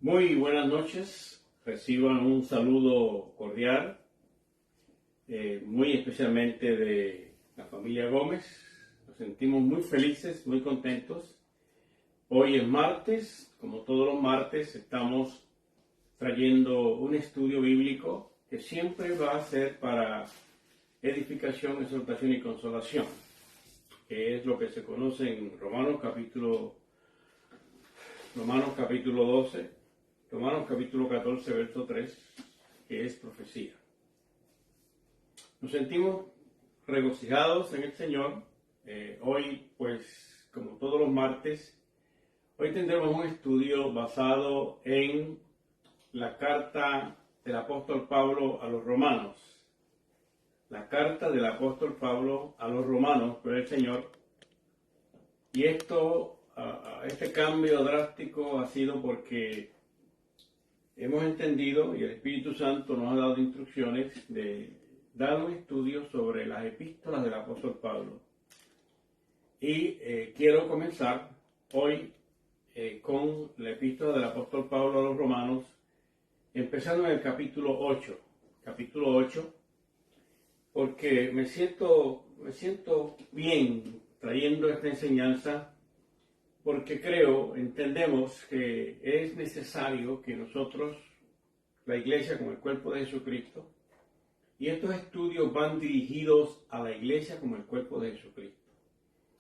Muy buenas noches, reciban un saludo cordial, muy especialmente de la familia Gómez. Nos sentimos muy felices, muy contentos. Hoy es martes, como todos los martes, estamos trayendo un estudio bíblico que siempre va a ser para edificación, exhortación y consolación, que es lo que se conoce en Romanos capítulo 12, Romanos capítulo 14, verso 3, que es profecía. Nos sentimos regocijados en el Señor. Hoy, pues, como todos los martes, hoy tendremos un estudio basado en la carta del apóstol Pablo a los romanos. La carta del apóstol Pablo a los romanos por el Señor. Y este cambio drástico ha sido porque hemos entendido y el Espíritu Santo nos ha dado instrucciones de dar un estudio sobre las epístolas del apóstol Pablo. Y quiero comenzar hoy con la epístola del apóstol Pablo a los romanos, empezando en el capítulo 8. Capítulo 8, porque me siento bien trayendo esta enseñanza, porque entendemos que es necesario que nosotros, la iglesia como el cuerpo de Jesucristo, y estos estudios van dirigidos a la iglesia como el cuerpo de Jesucristo.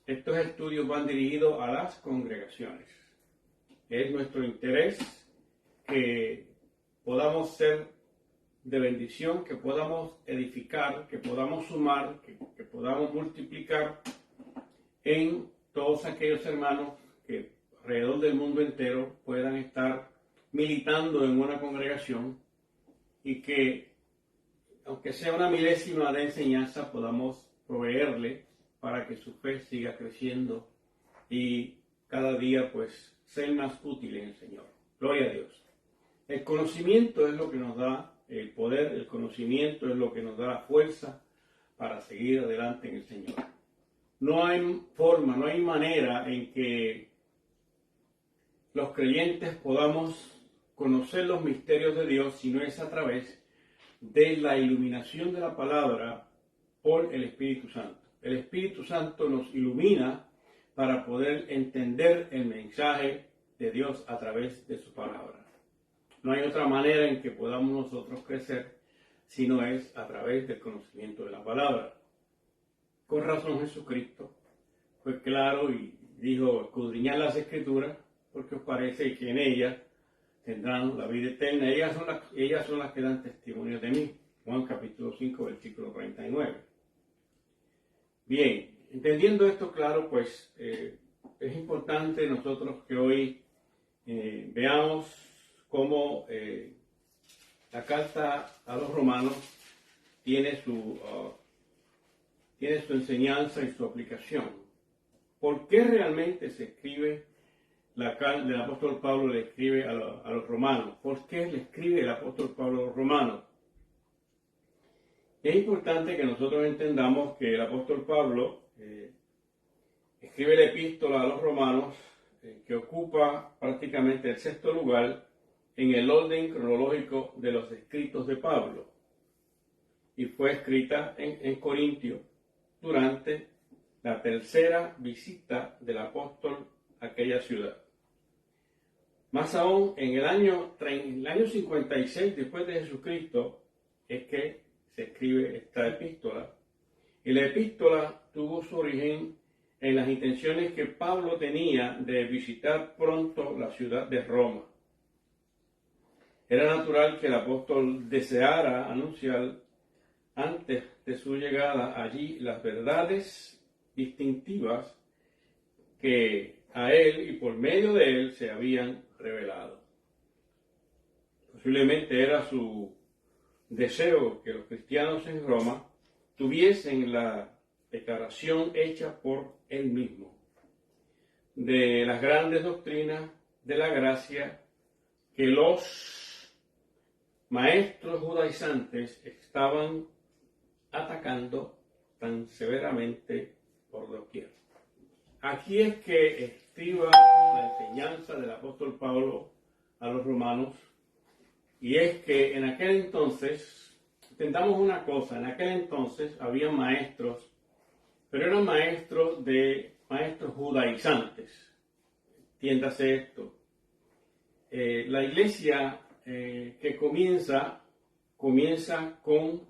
Estos estudios van dirigidos a las congregaciones. Es nuestro interés que podamos ser de bendición, que podamos edificar, que podamos sumar, que podamos multiplicar en todos aquellos hermanos que alrededor del mundo entero puedan estar militando en una congregación y que, aunque sea una milésima de enseñanza, podamos proveerle para que su fe siga creciendo y cada día pues ser más útil en el Señor. Gloria a Dios. El conocimiento es lo que nos da el poder, el conocimiento es lo que nos da la fuerza para seguir adelante en el Señor. No hay forma, no hay manera en que los creyentes podamos conocer los misterios de Dios si no es a través de la iluminación de la palabra por el Espíritu Santo. El Espíritu Santo nos ilumina para poder entender el mensaje de Dios a través de su palabra. No hay otra manera en que podamos nosotros crecer si no es a través del conocimiento de la palabra. Con razón Jesucristo fue claro y dijo: escudriñad las Escrituras, porque os parece que en ellas tendrán la vida eterna. Ellas son las que dan testimonio de mí. Juan capítulo 5, versículo 39. Bien, entendiendo esto claro, pues es importante nosotros que hoy veamos cómo la carta a los romanos tiene su enseñanza y su aplicación. ¿Por qué realmente se escribe la carta del apóstol Pablo le escribe a los romanos? ¿Por qué le escribe el apóstol Pablo a los romanos? Es importante que nosotros entendamos que el apóstol Pablo escribe la epístola a los romanos, que ocupa prácticamente el sexto lugar en el orden cronológico de los escritos de Pablo, y fue escrita en Corintio durante la tercera visita del apóstol a aquella ciudad. Más aún, en el año 56 después de Jesucristo es que se escribe esta epístola, y la epístola tuvo su origen en las intenciones que Pablo tenía de visitar pronto la ciudad de Roma. Era natural que el apóstol deseara anunciar antes de su llegada allí las verdades distintivas que a él y por medio de él se habían revelado. Posiblemente era su deseo que los cristianos en Roma tuviesen la declaración hecha por él mismo de las grandes doctrinas de la gracia que los maestros judaizantes estaban atacando tan severamente por doquier. Aquí es que estriba la enseñanza del apóstol Pablo a los romanos, y es que en aquel entonces, entendamos una cosa, en aquel entonces había maestros, pero eran maestros judaizantes. Entiéndase esto. La iglesia que comienza con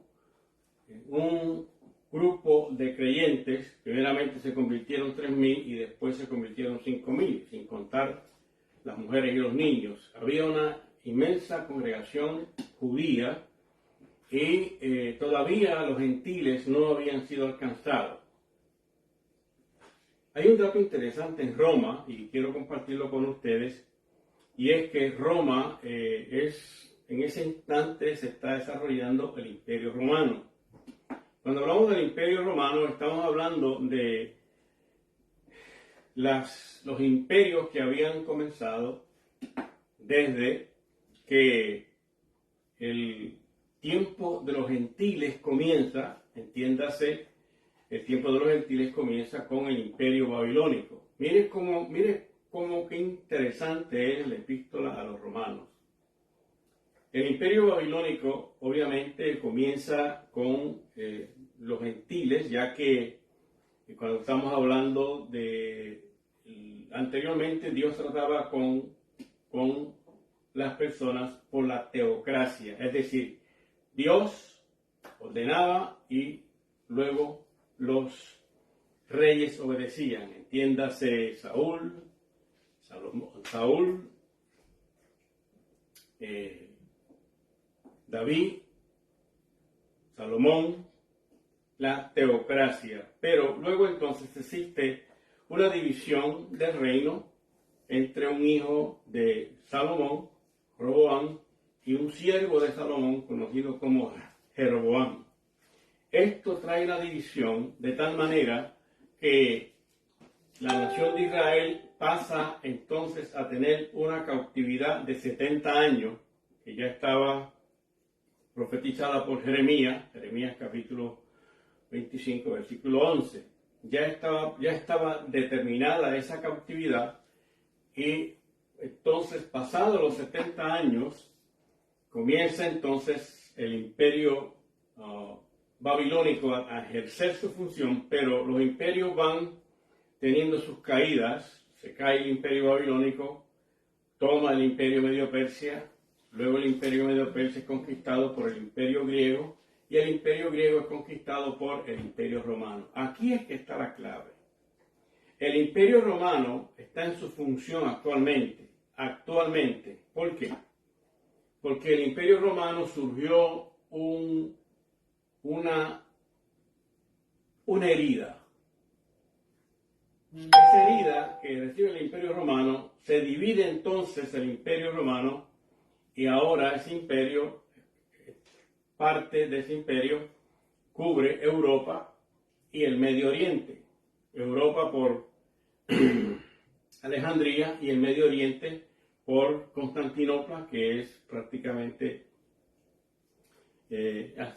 un grupo de creyentes. Primeramente se convirtieron 3.000 y después se convirtieron 5.000, sin contar las mujeres y los niños. Había una inmensa congregación judía y todavía los gentiles no habían sido alcanzados. Hay un dato interesante en Roma y quiero compartirlo con ustedes, y es que Roma en ese instante se está desarrollando el Imperio Romano. Cuando hablamos del Imperio Romano estamos hablando de los imperios que habían comenzado desde que el tiempo de los gentiles comienza, entiéndase, el tiempo de los gentiles comienza con el Imperio Babilónico. Mire cómo qué interesante es la epístola a los romanos. El Imperio Babilónico obviamente comienza con los gentiles, ya que cuando estamos hablando anteriormente Dios trataba con las personas por la teocracia, es decir, Dios ordenaba y luego los reyes obedecían. Entiéndase Saúl, David, Salomón, la teocracia. Pero luego entonces existe una división del reino entre un hijo de Salomón, Roboam, y un siervo de Salomón conocido como Jeroboam. Esto trae la división de tal manera que la nación de Israel pasa entonces a tener una cautividad de 70 años, que ya estaba profetizada por Jeremías capítulo 25, versículo 11. Ya estaba determinada esa cautividad, y entonces pasados los 70 años comienza entonces el imperio babilónico a ejercer su función, pero los imperios van teniendo sus caídas. Se cae el imperio babilónico, toma el imperio Medio Persia, luego el imperio Medio Persia es conquistado por el imperio griego y el imperio griego es conquistado por el imperio romano. Aquí es que está la clave. El imperio romano está en su función actualmente. ¿Por qué? Porque el imperio romano surgió una herida. Esa herida que recibe el imperio romano, se divide entonces el imperio romano, y ahora ese imperio, parte de ese imperio, cubre Europa y el Medio Oriente. Europa por Alejandría y el Medio Oriente por Constantinopla, que es prácticamente las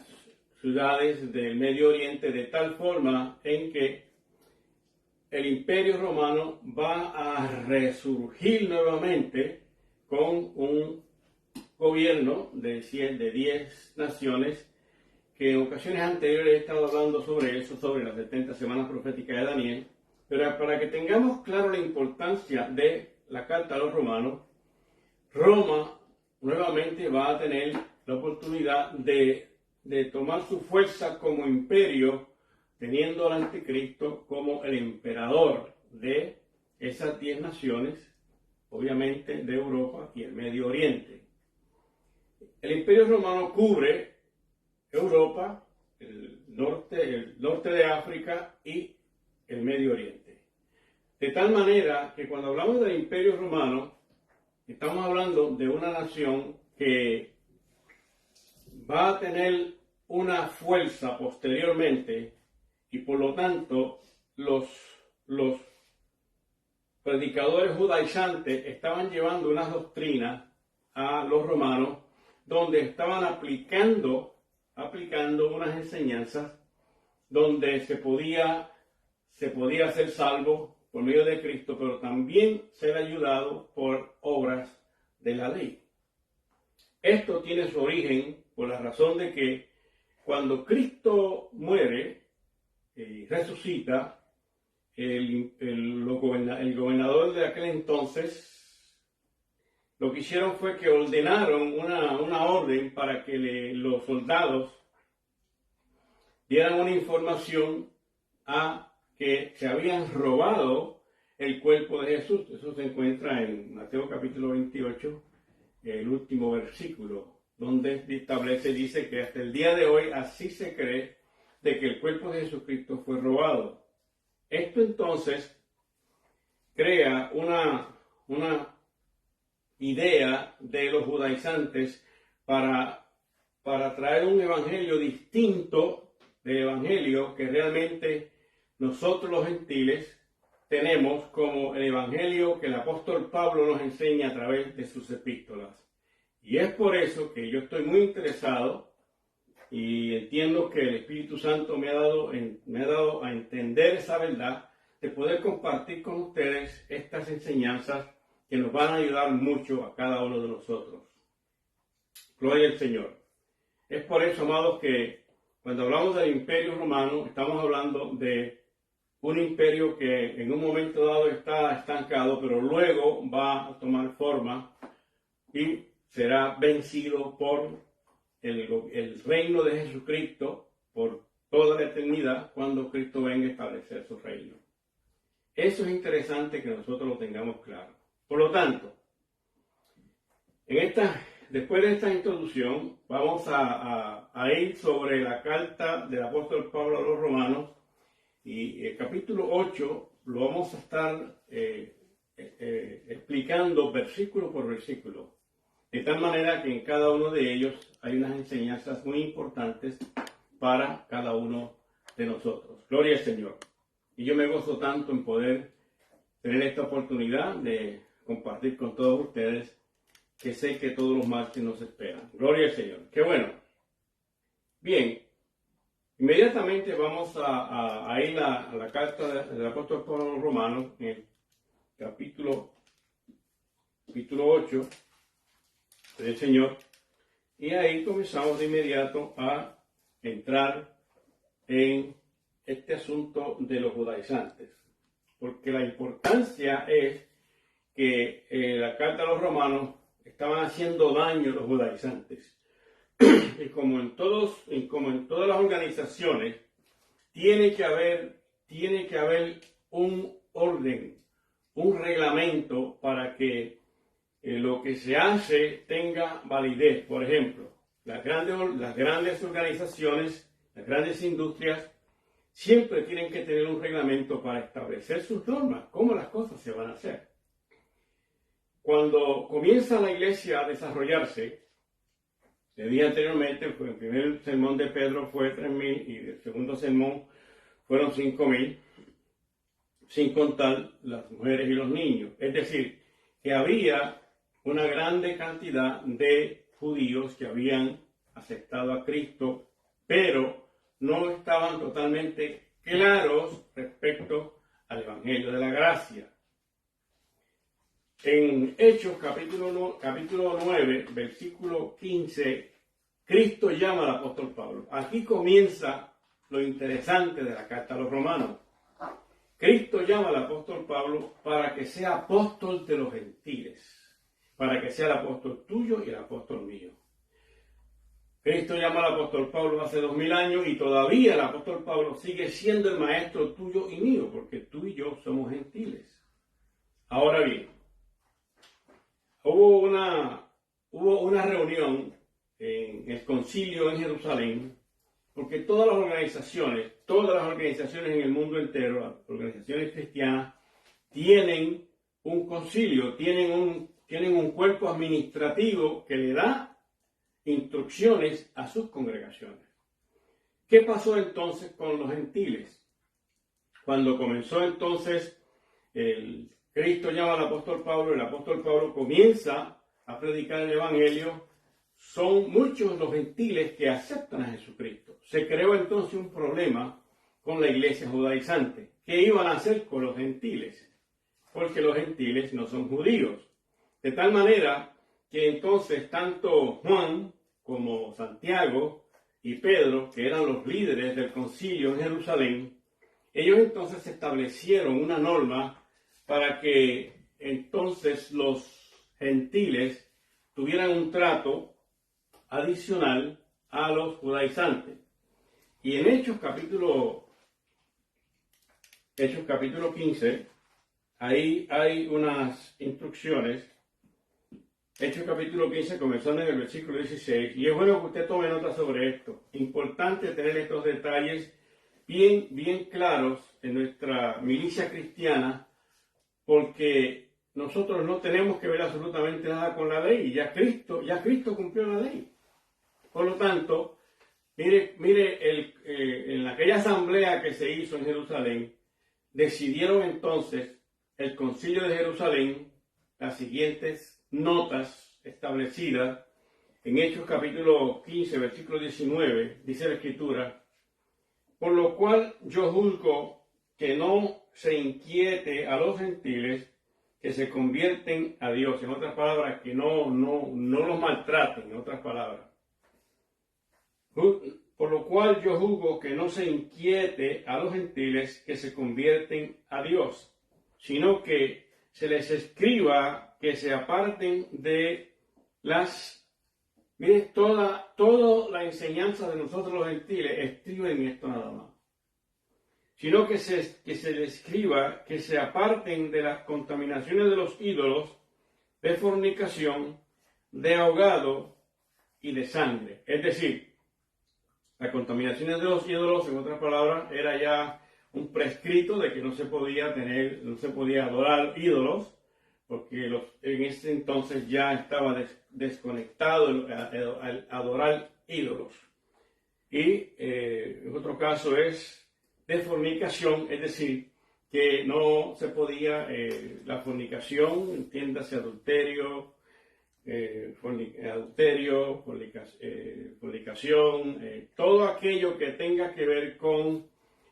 ciudades del Medio Oriente, de tal forma en que el Imperio Romano va a resurgir nuevamente con un gobierno de 10 naciones, que en ocasiones anteriores he estado hablando sobre eso, sobre las 70 semanas proféticas de Daniel, pero para que tengamos claro la importancia de la carta a los romanos, Roma nuevamente va a tener la oportunidad de tomar su fuerza como imperio, teniendo al anticristo como el emperador de esas 10 naciones, obviamente de Europa y el Medio Oriente. El imperio romano cubre Europa, el norte de África y el Medio Oriente. De tal manera que cuando hablamos del imperio romano, estamos hablando de una nación que va a tener una fuerza posteriormente, y por lo tanto los predicadores judaizantes estaban llevando unas doctrinas a los romanos donde estaban aplicando unas enseñanzas donde se podía ser salvo por medio de Cristo, pero también ser ayudado por obras de la ley. Esto tiene su origen por la razón de que cuando Cristo muere y resucita, el gobernador de aquel entonces lo que hicieron fue que ordenaron una orden para que los soldados dieran una información a que se habían robado el cuerpo de Jesús. Eso se encuentra en Mateo capítulo 28, el último versículo, donde establece, dice que hasta el día de hoy así se cree de que el cuerpo de Jesucristo fue robado. Esto entonces crea una idea de los judaizantes para traer un evangelio distinto del evangelio que realmente nosotros los gentiles tenemos como el evangelio que el apóstol Pablo nos enseña a través de sus epístolas. Y es por eso que yo estoy muy interesado y entiendo que el Espíritu Santo me ha dado a entender esa verdad de poder compartir con ustedes estas enseñanzas que nos van a ayudar mucho a cada uno de nosotros. Gloria al Señor. Es por eso, amados, que cuando hablamos del Imperio Romano, estamos hablando de un imperio que en un momento dado está estancado, pero luego va a tomar forma y será vencido por el reino de Jesucristo por toda la eternidad cuando Cristo venga a establecer su reino. Eso es interesante que nosotros lo tengamos claro. Por lo tanto, después de esta introducción, vamos a ir sobre la carta del apóstol Pablo a los romanos, y el capítulo 8 lo vamos a estar explicando versículo por versículo, de tal manera que en cada uno de ellos hay unas enseñanzas muy importantes para cada uno de nosotros. Gloria al Señor. Y yo me gozo tanto en poder tener esta oportunidad de compartir con todos ustedes, que sé que todos los martes nos esperan. Gloria al Señor. ¡Qué bueno! Bien, inmediatamente vamos a ir a la carta del apóstol Pablo a los romanos, en el capítulo 8 del Señor, y ahí comenzamos de inmediato a entrar en este asunto de los judaizantes, porque la importancia es que la carta a los romanos estaban haciendo daño a los judaizantes. Y como en todas las organizaciones, tiene que haber un orden, un reglamento para que lo que se hace tenga validez. Por ejemplo, las grandes organizaciones, las grandes industrias, siempre tienen que tener un reglamento para establecer sus normas, cómo las cosas se van a hacer. Cuando comienza la iglesia a desarrollarse, le dije anteriormente, pues el primer sermón de Pedro fue 3,000 y el segundo sermón fueron 5,000, sin contar las mujeres y los niños. Es decir, que había una grande cantidad de judíos que habían aceptado a Cristo, pero no estaban totalmente claros respecto al Evangelio de la Gracia. En Hechos capítulo 9, versículo 15, Cristo llama al apóstol Pablo. Aquí comienza lo interesante de la carta a los romanos. Cristo llama al apóstol Pablo para que sea apóstol de los gentiles, para que sea el apóstol tuyo y el apóstol mío. Cristo llama al apóstol Pablo hace 2000 años y todavía el apóstol Pablo sigue siendo el maestro tuyo y mío, porque tú y yo somos gentiles. Ahora bien, hubo una reunión en el concilio en Jerusalén, porque todas las organizaciones en el mundo entero, las organizaciones cristianas, tienen un concilio, tienen un cuerpo administrativo que le da instrucciones a sus congregaciones. ¿Qué pasó entonces con los gentiles? Cuando comenzó entonces Cristo llama al apóstol Pablo, el apóstol Pablo comienza a predicar el evangelio, son muchos los gentiles que aceptan a Jesucristo. Se creó entonces un problema con la iglesia judaizante. ¿Qué iban a hacer con los gentiles? Porque los gentiles no son judíos. De tal manera que entonces tanto Juan como Santiago y Pedro, que eran los líderes del concilio en Jerusalén, ellos entonces establecieron una norma para que entonces los gentiles tuvieran un trato adicional a los judaizantes. Y en Hechos capítulo 15, ahí hay unas instrucciones. Hechos capítulo 15, comenzando en el versículo 16, y es bueno que usted tome nota sobre esto. Importante tener estos detalles bien claros en nuestra milicia cristiana, porque nosotros no tenemos que ver absolutamente nada con la ley. Ya Cristo cumplió la ley. Por lo tanto, mire en aquella asamblea que se hizo en Jerusalén, decidieron entonces el concilio de Jerusalén las siguientes notas establecidas en Hechos capítulo 15, versículo 19, dice la Escritura: por lo cual yo juzgo que no se inquiete a los gentiles que se convierten a Dios. En otras palabras, que no los maltraten, en otras palabras. Por lo cual yo juzgo que no se inquiete a los gentiles que se convierten a Dios, sino que se les escriba que se aparten de las... Miren, toda la enseñanza de nosotros los gentiles escriben esto nada más. Sino que se les escriba que se aparten de las contaminaciones de los ídolos, de fornicación, de ahogado y de sangre. Es decir, las contaminaciones de los ídolos, en otras palabras, era ya un prescrito de que no se podía adorar ídolos, porque en ese entonces ya estaba desconectado el adorar ídolos. Y en otro caso es de fornicación, es decir, que no se podía, la fornicación, entiéndase fornicación, todo aquello que tenga que ver con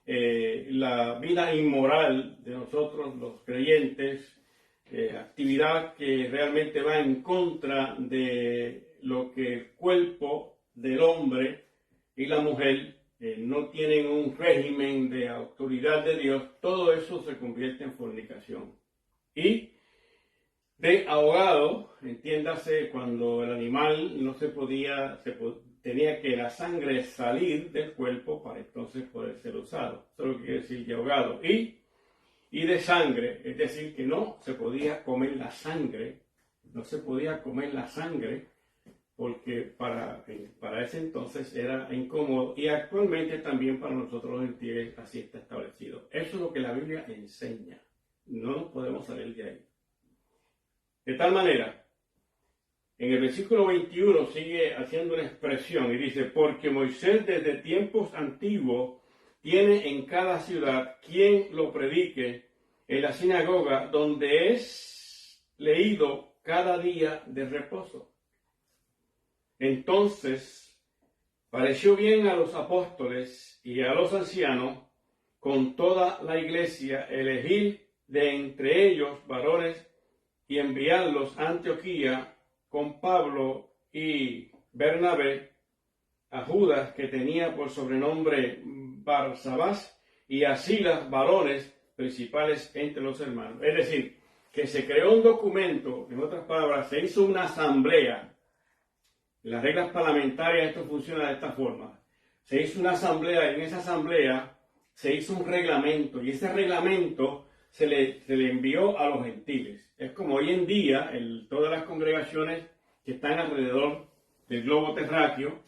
la vida inmoral de nosotros los creyentes, actividad que realmente va en contra de lo que el cuerpo del hombre y la mujer no tienen un régimen de autoridad de Dios, todo eso se convierte en fornicación. Y de ahogado, entiéndase, cuando el animal no se podía, tenía que la sangre salir del cuerpo para entonces poder ser usado. Eso es lo que quiere decir de ahogado. Y de sangre, es decir, que no se podía comer la sangre, porque para ese entonces era incómodo, y actualmente también para nosotros los gentiles así está establecido. Eso es lo que la Biblia enseña. No nos podemos salir de ahí. De tal manera, en el versículo 21 sigue haciendo una expresión y dice: porque Moisés desde tiempos antiguos tiene en cada ciudad quien lo predique en la sinagoga, donde es leído cada día de reposo. Entonces pareció bien a los apóstoles y a los ancianos con toda la iglesia elegir de entre ellos varones y enviarlos a Antioquía con Pablo y Bernabé, a Judas, que tenía por sobrenombre Barsabás, y a Silas, varones principales entre los hermanos. Es decir, que se creó un documento, en otras palabras, se hizo una asamblea. En las reglas parlamentarias esto funciona de esta forma. Se hizo una asamblea, y en esa asamblea se hizo un reglamento, y ese reglamento se le envió a los gentiles. Es como hoy en día, todas las congregaciones que están alrededor del globo terráqueo,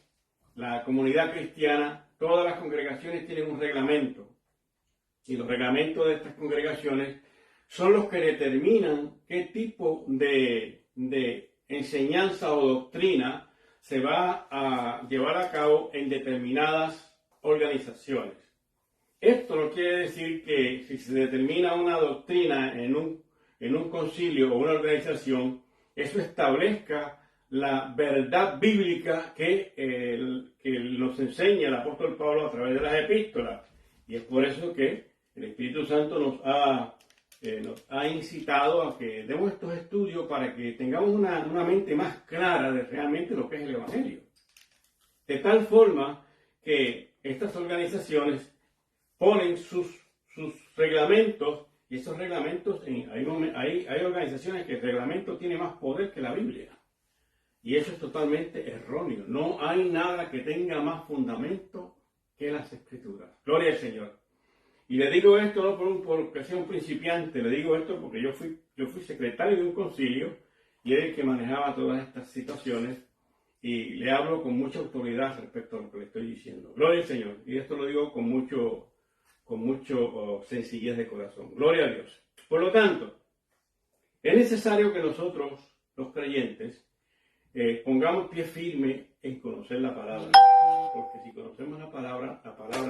la comunidad cristiana, todas las congregaciones tienen un reglamento. Y los reglamentos de estas congregaciones son los que determinan qué tipo de enseñanza o doctrina se va a llevar a cabo en determinadas organizaciones. Esto no quiere decir que si se determina una doctrina en un concilio o una organización, eso establezca la verdad bíblica que nos enseña el apóstol Pablo a través de las epístolas. Y es por eso que el Espíritu Santo nos ha nos ha incitado a que demos estos estudios para que tengamos una mente más clara de realmente lo que es el Evangelio. De tal forma que estas organizaciones ponen sus reglamentos, y esos reglamentos, hay organizaciones que el reglamento tiene más poder que la Biblia. Y eso es totalmente erróneo. No hay nada que tenga más fundamento que las Escrituras. Gloria al Señor. Y le digo esto no porque sea un principiante, le digo esto porque yo fui secretario de un concilio y era el que manejaba todas estas situaciones y le hablo con mucha autoridad respecto a lo que le estoy diciendo. Gloria al Señor. Y esto lo digo con mucho sencillez de corazón. Gloria a Dios. Por lo tanto, es necesario que nosotros, los creyentes, pongamos pie firme en conocer la palabra. Porque si conocemos la palabra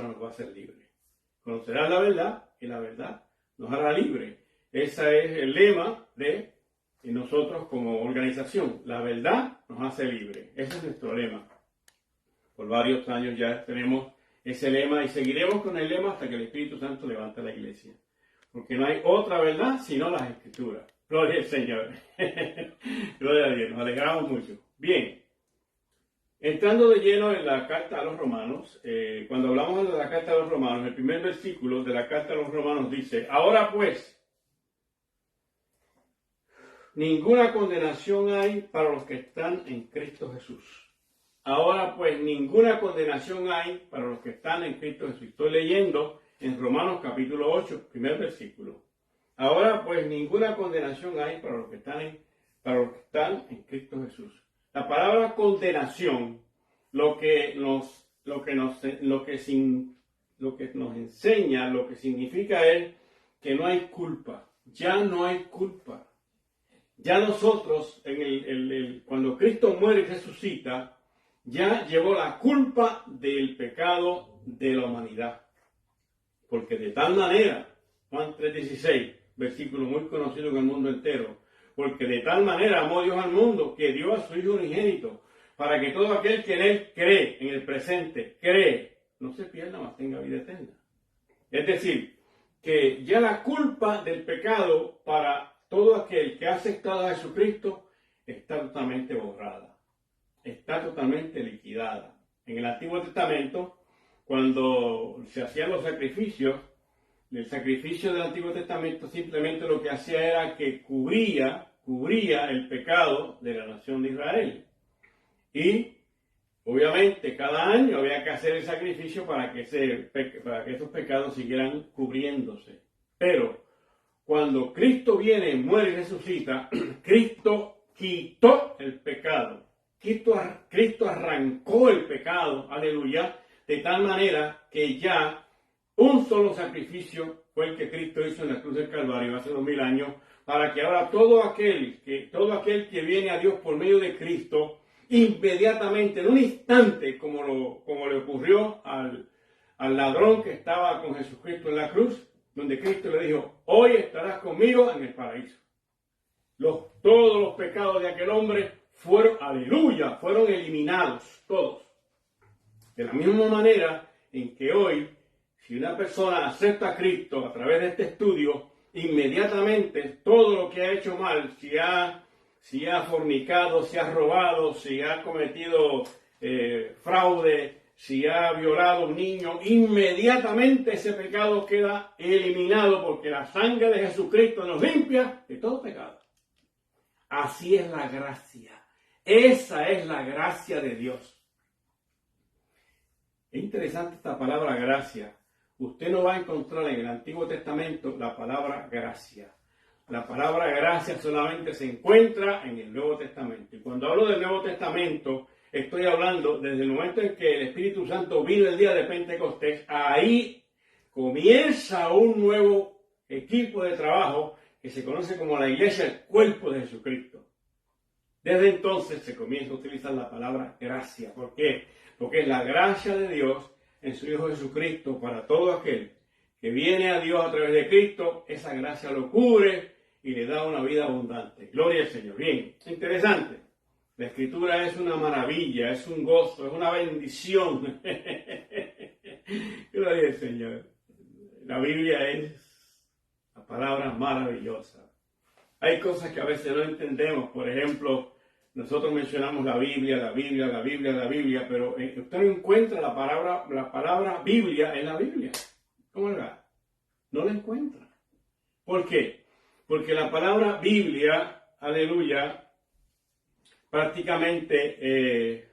nos va a hacer libre. Conocerás la verdad y la verdad nos hará libre. Ese es el lema de nosotros como organización. La verdad nos hace libre. Ese es nuestro lema. Por varios años ya tenemos ese lema y seguiremos con el lema hasta que el Espíritu Santo levante la iglesia. Porque no hay otra verdad sino las Escrituras. Gloria al Señor. Gloria a Dios. Nos alegramos mucho. Bien. Entrando de lleno en la carta a los romanos, cuando hablamos de la carta a los romanos, el primer versículo de la carta a los romanos dice: ahora pues, ninguna condenación hay para los que están en Cristo Jesús. Ahora pues, ninguna condenación hay para los que están en Cristo Jesús. Estoy leyendo en Romanos capítulo 8, primer versículo. Ahora pues, ninguna condenación hay para los que están en Cristo Jesús. La palabra condenación, lo que nos enseña, lo que significa es que no hay culpa. Ya no hay culpa. Ya nosotros, cuando Cristo muere y resucita, ya llevó la culpa del pecado de la humanidad. Porque de tal manera, Juan 3:16, versículo muy conocido en el mundo entero, porque de tal manera amó Dios al mundo que dio a su Hijo unigénito, para que todo aquel que en Él cree, en el presente, cree, no se pierda, mas tenga vida eterna. Es decir, que ya la culpa del pecado para todo aquel que ha aceptado a Jesucristo está totalmente borrada, está totalmente liquidada. En el Antiguo Testamento, cuando se hacían los sacrificios, el sacrificio del Antiguo Testamento simplemente lo que hacía era que cubría el pecado de la nación de Israel. Y obviamente cada año había que hacer el sacrificio para que esos pecados siguieran cubriéndose. Pero cuando Cristo viene, muere y resucita, Cristo quitó el pecado. Cristo arrancó el pecado, aleluya, de tal manera que ya un solo sacrificio fue el que Cristo hizo en la cruz del Calvario hace 2000 años, para que ahora todo aquel que viene a Dios por medio de Cristo, inmediatamente, en un instante, como le ocurrió al ladrón que estaba con Jesucristo en la cruz, donde Cristo le dijo: hoy estarás conmigo en el paraíso. Todos los pecados de aquel hombre fueron eliminados, todos. De la misma manera en que hoy, si una persona acepta a Cristo a través de este estudio, inmediatamente todo lo que ha hecho mal, si ha fornicado, si ha robado, si ha cometido fraude, si ha violado a un niño, inmediatamente ese pecado queda eliminado porque la sangre de Jesucristo nos limpia de todo pecado. Así es la gracia. Esa es la gracia de Dios. Es interesante esta palabra gracia. Usted no va a encontrar en el Antiguo Testamento la palabra gracia. La palabra gracia solamente se encuentra en el Nuevo Testamento. Y cuando hablo del Nuevo Testamento, estoy hablando desde el momento en que el Espíritu Santo vino el día de Pentecostés. Ahí comienza un nuevo equipo de trabajo que se conoce como la Iglesia, el cuerpo de Jesucristo. Desde entonces se comienza a utilizar la palabra gracia. ¿Por qué? Porque es la gracia de Dios en su Hijo Jesucristo para todo aquel que viene a Dios a través de Cristo. Esa gracia lo cubre y le da una vida abundante. Gloria al Señor. Bien, interesante. La Escritura es una maravilla, es un gozo, es una bendición. Gloria al Señor. La Biblia es la la palabra maravillosa. Hay cosas que a veces no entendemos. Por ejemplo, nosotros mencionamos la Biblia, pero usted no encuentra la palabra Biblia en la Biblia. ¿Cómo le va? No la encuentra. ¿Por qué? Porque la palabra Biblia, aleluya, prácticamente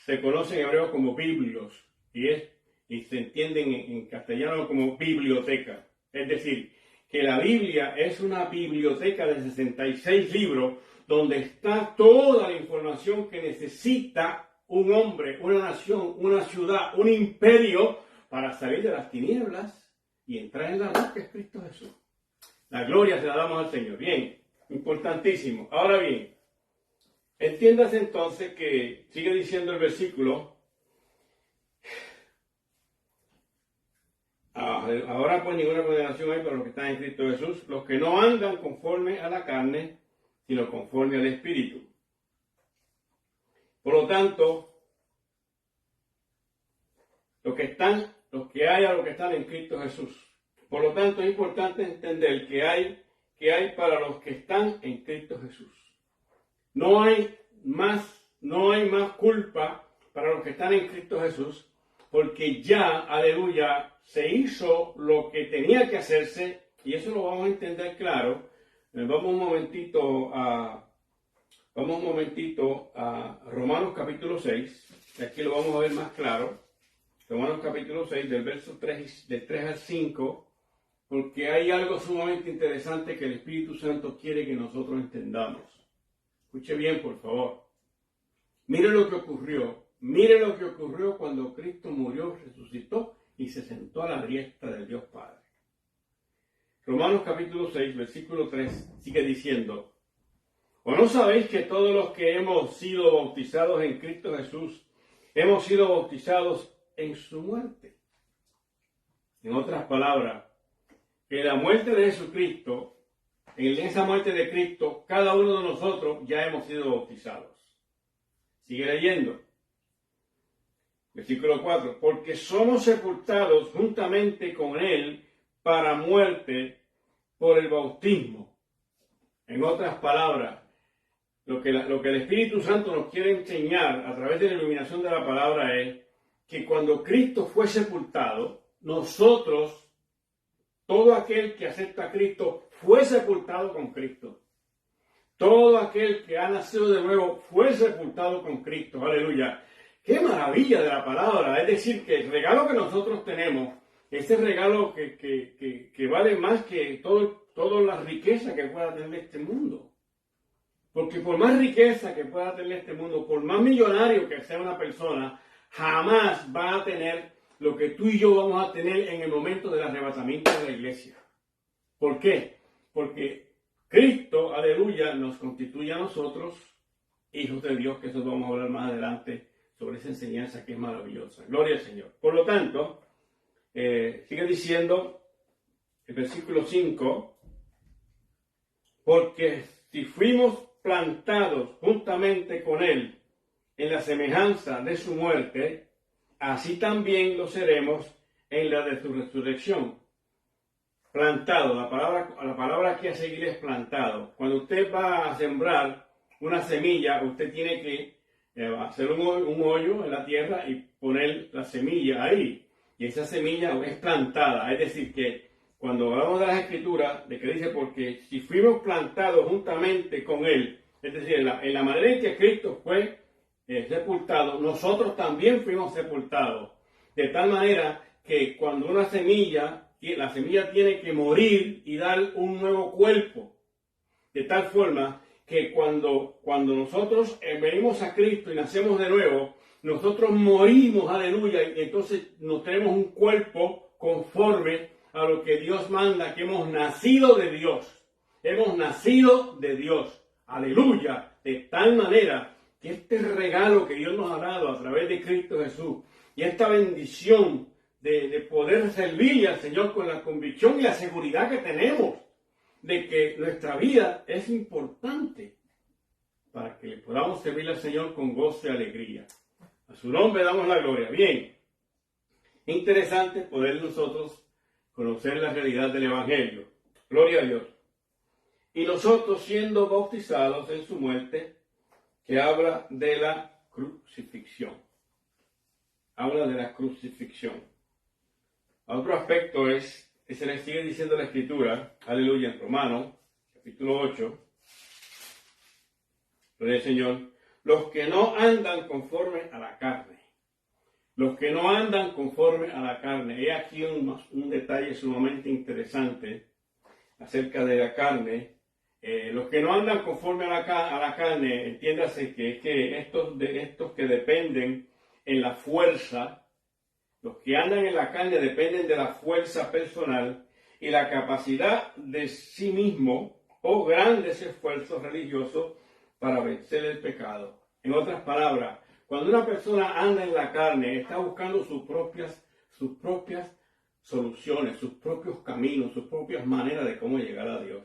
se conoce en hebreo como biblios y se entiende en castellano como biblioteca. Es decir, que la Biblia es una biblioteca de 66 libros donde está toda la información que necesita un hombre, una nación, una ciudad, un imperio para salir de las tinieblas y entrar en la luz que es Cristo Jesús. La gloria se la damos al Señor. Bien, importantísimo. Ahora bien, entiéndase entonces que sigue diciendo el versículo. Ahora pues ninguna condenación hay para los que están en Cristo Jesús, los que no andan conforme a la carne, sino conforme al Espíritu. Por lo tanto, los que están en Cristo Jesús. Por lo tanto, es importante entender que hay para los que están en Cristo Jesús. No hay más culpa para los que están en Cristo Jesús, porque ya, aleluya, se hizo lo que tenía que hacerse, y eso lo vamos a entender claro. Vamos un momentito a Romanos capítulo 6, y aquí lo vamos a ver más claro. Romanos capítulo 6, del verso 3 al 5, porque hay algo sumamente interesante que el Espíritu Santo quiere que nosotros entendamos. Escuche bien, por favor. Mire lo que ocurrió cuando Cristo murió, resucitó y se sentó a la diestra del Dios Padre. Romanos capítulo 6, versículo 3, sigue diciendo: ¿O no sabéis que todos los que hemos sido bautizados en Cristo Jesús, hemos sido bautizados en su muerte? En otras palabras, que la muerte de Jesucristo, en esa muerte de Cristo, cada uno de nosotros ya hemos sido bautizados. Sigue leyendo. Versículo 4. Porque somos sepultados juntamente con Él para muerte por el bautismo. En otras palabras, lo que el Espíritu Santo nos quiere enseñar a través de la iluminación de la palabra es que cuando Cristo fue sepultado, nosotros, todo aquel que acepta a Cristo, fue sepultado con Cristo. Todo aquel que ha nacido de nuevo fue sepultado con Cristo. Aleluya. ¡Qué maravilla de la palabra! Es decir, que el regalo que nosotros tenemos, ese regalo que vale más que toda la riqueza que pueda tener este mundo. Porque por más riqueza que pueda tener este mundo, por más millonario que sea una persona, jamás va a tener lo que tú y yo vamos a tener en el momento del arrebatamiento de la iglesia. ¿Por qué? Porque Cristo, aleluya, nos constituye a nosotros hijos de Dios, que eso vamos a hablar más adelante sobre esa enseñanza que es maravillosa. Gloria al Señor. Por lo tanto, sigue diciendo el versículo 5, porque si fuimos plantados juntamente con Él en la semejanza de su muerte, así también lo seremos en la de su resurrección. Plantado, la palabra que a seguir es plantado. Cuando usted va a sembrar una semilla, usted tiene que hacer un hoyo en la tierra y poner la semilla ahí. Y esa semilla es plantada. Es decir, que cuando hablamos de las Escrituras, de que dice, porque si fuimos plantados juntamente con Él, es decir, en la manera en que Cristo fue sepultado, nosotros también fuimos sepultados. De tal manera que cuando la semilla tiene que morir y dar un nuevo cuerpo. De tal forma que cuando nosotros venimos a Cristo y nacemos de nuevo, nosotros morimos, aleluya, y entonces nos tenemos un cuerpo conforme a lo que Dios manda, que hemos nacido de Dios. Hemos nacido de Dios. Aleluya. De tal manera que este regalo que Dios nos ha dado a través de Cristo Jesús y esta bendición de poder servirle al Señor con la convicción y la seguridad que tenemos de que nuestra vida es importante para que le podamos servir al Señor con gozo y alegría. A su nombre damos la gloria. Bien, interesante poder nosotros conocer la realidad del Evangelio. Gloria a Dios. Y nosotros siendo bautizados en su muerte, que habla de la crucifixión. Habla de la crucifixión. Otro aspecto se le sigue diciendo la Escritura, aleluya, en Romanos, capítulo 8, gloria al Señor, los que no andan conforme a la carne. Los que no andan conforme a la carne. He aquí un detalle sumamente interesante acerca de la carne. Los que no andan conforme a la carne, entiéndase que estos que dependen en la fuerza, los que andan en la carne dependen de la fuerza personal y la capacidad de sí mismo o grandes esfuerzos religiosos para vencer el pecado. En otras palabras, cuando una persona anda en la carne, está buscando sus propias soluciones, sus propios caminos, sus propias maneras de cómo llegar a Dios.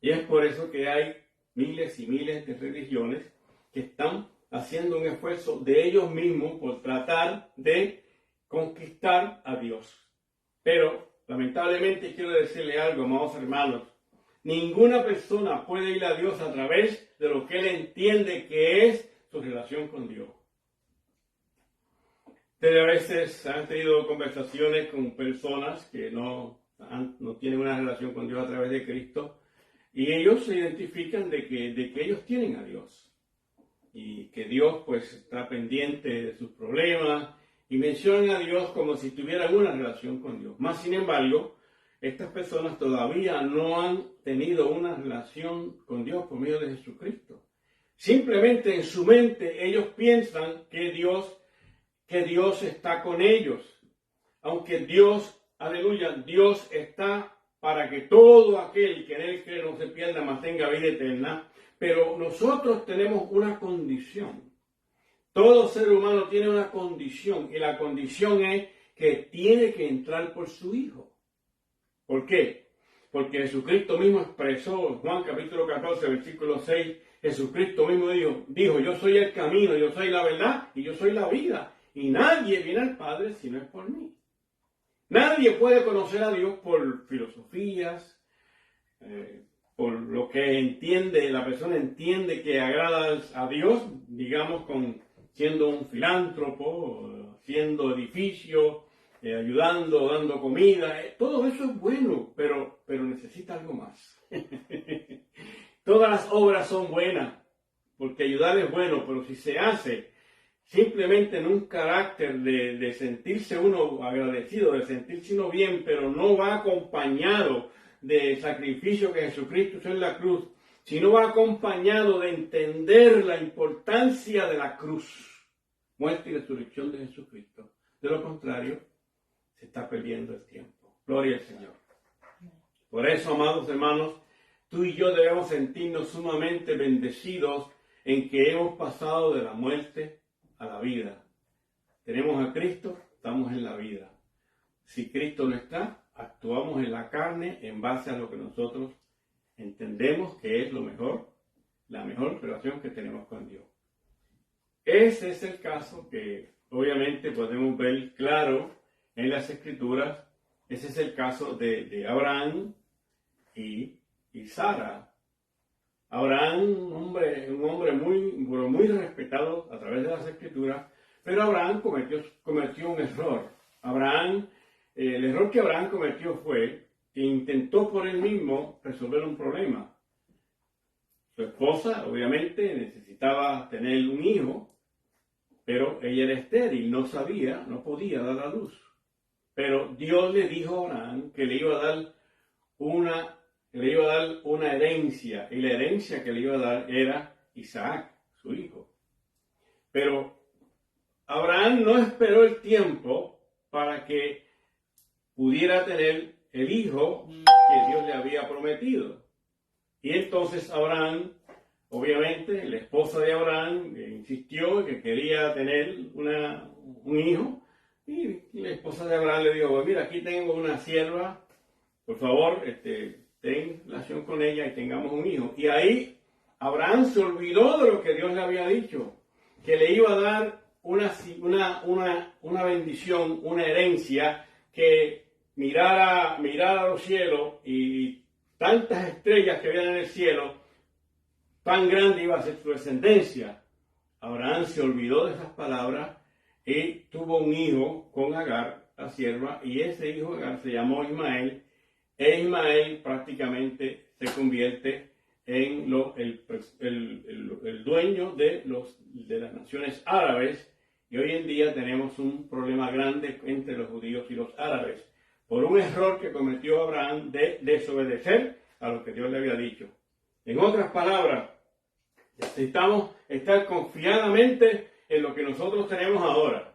Y es por eso que hay miles y miles de religiones que están haciendo un esfuerzo de ellos mismos por tratar de conquistar a Dios. Pero, lamentablemente, quiero decirle algo, amados hermanos. Ninguna persona puede ir a Dios a través de lo que él entiende que es su relación con Dios. Ustedes a veces han tenido conversaciones con personas que no tienen una relación con Dios a través de Cristo y ellos se identifican de que ellos tienen a Dios y que Dios pues está pendiente de sus problemas y mencionan a Dios como si tuvieran una relación con Dios. Más sin embargo, estas personas todavía no han tenido una relación con Dios por medio de Jesucristo. Simplemente en su mente ellos piensan que Dios está con ellos. Aunque Dios, aleluya, Dios está para que todo aquel que en él cree no se pierda, mas tenga vida eterna. Pero nosotros tenemos una condición. Todo ser humano tiene una condición y la condición es que tiene que entrar por su Hijo. ¿Por qué? Porque Jesucristo mismo expresó, Juan capítulo 14, versículo 6, Jesucristo mismo dijo, yo soy el camino, yo soy la verdad y yo soy la vida. Y nadie viene al Padre si no es por mí. Nadie puede conocer a Dios por filosofías, por lo que entiende, la persona entiende que agrada a Dios, digamos, siendo un filántropo, haciendo edificios, ayudando, dando comida. Todo eso es bueno, pero necesita algo más. Todas las obras son buenas, porque ayudar es bueno, pero si se hace simplemente en un carácter de sentirse uno agradecido, de sentirse uno bien, pero no va acompañado del sacrificio que Jesucristo hizo en la cruz, sino va acompañado de entender la importancia de la cruz, muerte y resurrección de Jesucristo. De lo contrario, se está perdiendo el tiempo. Gloria al Señor. Por eso, amados hermanos, tú y yo debemos sentirnos sumamente bendecidos en que hemos pasado de la muerte a la vida. Tenemos a Cristo, estamos en la vida. Si Cristo no está, actuamos en la carne en base a lo que nosotros entendemos que es lo mejor, la mejor relación que tenemos con Dios. Ese es el caso que obviamente podemos ver claro en las Escrituras. Ese es el caso de Abraham y Sara. Abraham, un hombre muy respetado a través de las Escrituras, pero Abraham cometió un error. El error que Abraham cometió fue que intentó por él mismo resolver un problema. Su esposa, obviamente, necesitaba tener un hijo, pero ella era estéril, no podía dar a luz. Pero Dios le dijo a Abraham que le iba a dar una herencia, y la herencia que le iba a dar era Isaac, su hijo. Pero Abraham no esperó el tiempo para que pudiera tener el hijo que Dios le había prometido. Y entonces Abraham, obviamente, la esposa de Abraham insistió que quería tener un hijo, y la esposa de Abraham le dijo, mira, aquí tengo una sierva, por favor, ten relación con ella y tengamos un hijo. Y ahí Abraham se olvidó de lo que Dios le había dicho, que le iba a dar una bendición, una herencia, que mirara a los cielos y tantas estrellas que había en el cielo, tan grande iba a ser su descendencia. Abraham se olvidó de esas palabras y tuvo un hijo con Agar, la sierva, y ese hijo Agar se llamó Ismael, e Ismael prácticamente se convierte en el dueño de las naciones árabes, y hoy en día tenemos un problema grande entre los judíos y los árabes, por un error que cometió Abraham de desobedecer a lo que Dios le había dicho. En otras palabras, necesitamos estar confiadamente en lo que nosotros tenemos ahora.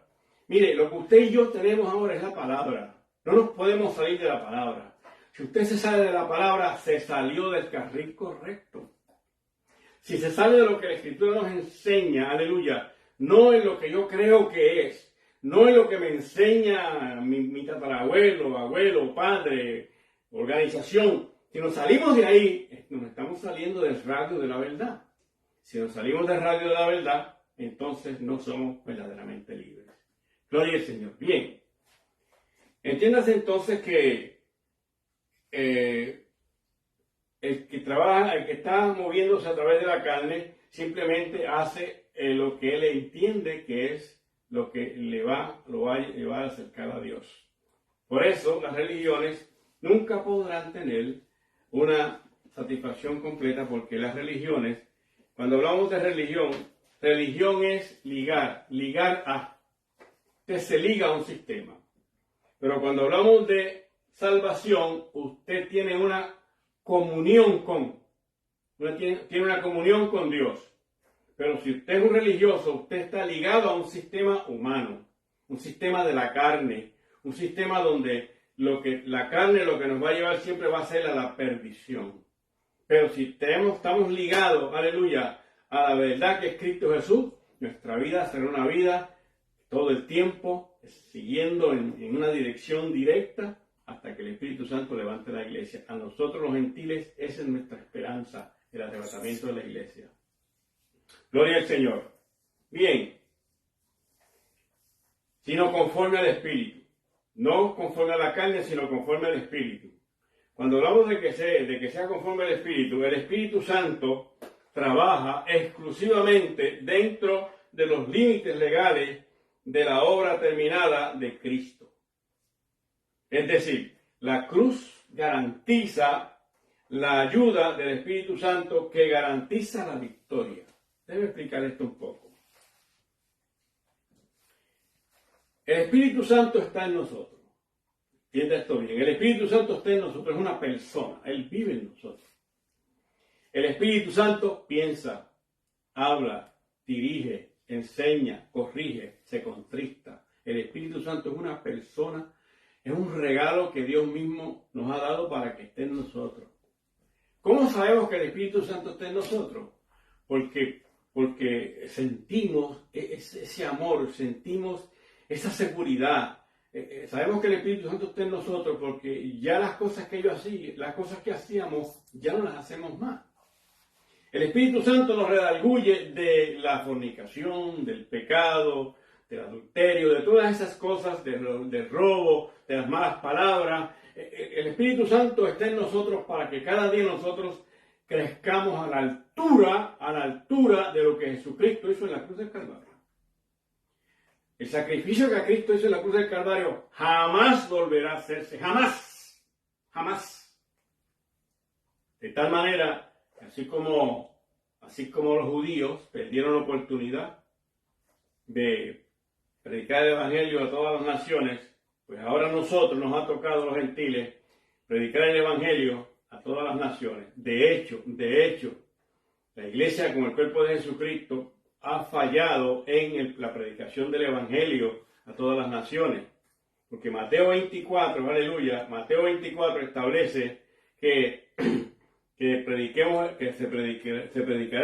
Mire, lo que usted y yo tenemos ahora es la palabra. No nos podemos salir de la palabra. Si usted se sale de la palabra, se salió del carril correcto. Si se sale de lo que la Escritura nos enseña, aleluya, no es lo que yo creo que es, no es lo que me enseña mi tatarabuelo, abuelo, padre, organización. Si nos salimos de ahí, nos estamos saliendo del radio de la verdad. Si nos salimos del radio de la verdad, entonces no somos verdaderamente libres. Gloria al Señor. Bien. Entiéndase entonces que el que trabaja, el que está moviéndose a través de la carne, simplemente hace lo que él entiende que es lo que lo va a llevar a acercar a Dios. Por eso las religiones nunca podrán tener una satisfacción completa, porque las religiones, cuando hablamos de religión, religión es ligar a. Usted se liga a un sistema. Pero cuando hablamos de salvación, usted tiene una comunión tiene una comunión con Dios. Pero si usted es un religioso, usted está ligado a un sistema humano, un sistema de la carne, un sistema donde la carne lo que nos va a llevar siempre va a ser a la perdición. Pero si estamos ligados, aleluya, a la verdad que es Cristo Jesús, nuestra vida será una vida todo el tiempo siguiendo en una dirección directa hasta que el Espíritu Santo levante la iglesia. A nosotros los gentiles, esa es nuestra esperanza, el arrebatamiento de la iglesia. Gloria al Señor. Bien, sino conforme al Espíritu. No conforme a la carne, sino conforme al Espíritu. Cuando hablamos de que sea conforme al Espíritu, el Espíritu Santo trabaja exclusivamente dentro de los límites legales de la obra terminada de Cristo. Es decir, la cruz garantiza la ayuda del Espíritu Santo, que garantiza la victoria. Debo explicar esto un poco. El Espíritu Santo está en nosotros. Entienda esto bien. El Espíritu Santo está en nosotros, es una persona. Él vive en nosotros. El Espíritu Santo piensa, habla, dirige, enseña, corrige, se contrista. El Espíritu Santo es una persona, es un regalo que Dios mismo nos ha dado para que esté en nosotros. ¿Cómo sabemos que el Espíritu Santo está en nosotros? Porque sentimos ese amor, sentimos esa seguridad. Sabemos que el Espíritu Santo está en nosotros porque ya las cosas que hacíamos, ya no las hacemos más. El Espíritu Santo nos redarguye de la fornicación, del pecado, del adulterio, de todas esas cosas, del robo, de las malas palabras. El Espíritu Santo está en nosotros para que cada día nosotros crezcamos a la altura de lo que Jesucristo hizo en la cruz del Calvario. El sacrificio que Cristo hizo en la cruz del Calvario jamás volverá a hacerse, jamás. De tal manera, así como los judíos perdieron la oportunidad de predicar el Evangelio a todas las naciones, pues ahora nosotros nos ha tocado, los gentiles, predicar el Evangelio a todas las naciones. De hecho, la iglesia como el cuerpo de Jesucristo ha fallado en la predicación del Evangelio a todas las naciones. Porque Mateo 24, aleluya, Mateo 24 establece que se predicará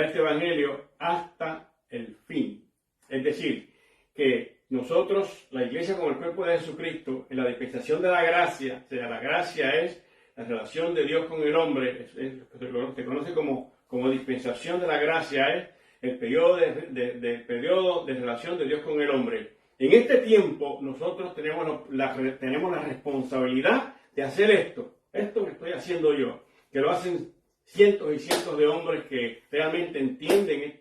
este Evangelio hasta el fin. Es decir, que nosotros, la iglesia como el cuerpo de Jesucristo, en la dispensación de la gracia, o sea, la gracia es la relación de Dios con el hombre, se conoce como dispensación de la gracia, es el periodo de relación de Dios con el hombre. En este tiempo nosotros tenemos la responsabilidad de hacer esto que estoy haciendo yo, que lo hacen cientos y cientos de hombres que realmente entienden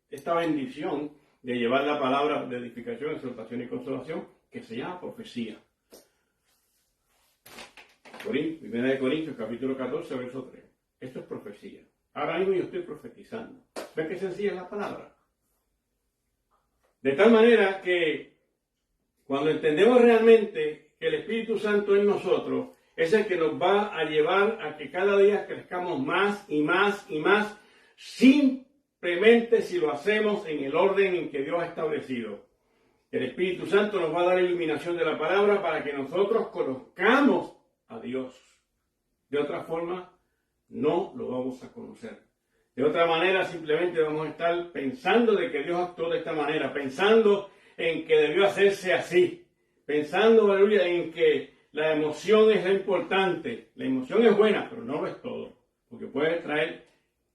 esta bendición de llevar la palabra de edificación, exhortación y consolación, que se llama profecía. Primera de Corintios, capítulo 14, verso 3. Esto es profecía. Ahora mismo yo estoy profetizando. ¿Ves qué sencilla es la palabra? De tal manera que cuando entendemos realmente que el Espíritu Santo en nosotros es el que nos va a llevar a que cada día crezcamos más y más y más, simplemente si lo hacemos en el orden en que Dios ha establecido. El Espíritu Santo nos va a dar iluminación de la palabra para que nosotros conozcamos a Dios. De otra forma, no lo vamos a conocer. De otra manera, simplemente vamos a estar pensando de que Dios actuó de esta manera, pensando en que debió hacerse así, pensando, aleluya, en que la emoción es lo importante. La emoción es buena, pero no lo es todo, porque puede traer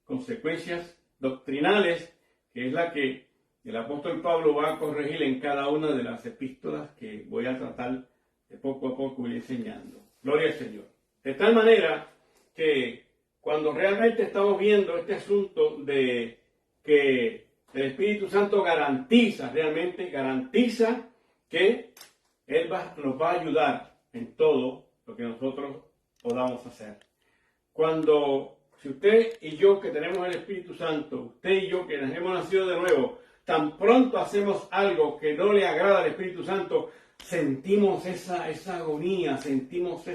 consecuencias doctrinales, que es la que el apóstol Pablo va a corregir en cada una de las epístolas que voy a tratar de poco a poco ir enseñando. Gloria al Señor. De tal manera que cuando realmente estamos viendo este asunto de que el Espíritu Santo realmente garantiza que Él nos va a ayudar en todo lo que nosotros podamos hacer. Si usted y yo que tenemos el Espíritu Santo, usted y yo que nos hemos nacido de nuevo, tan pronto hacemos algo que no le agrada al Espíritu Santo, sentimos esa agonía, sentimos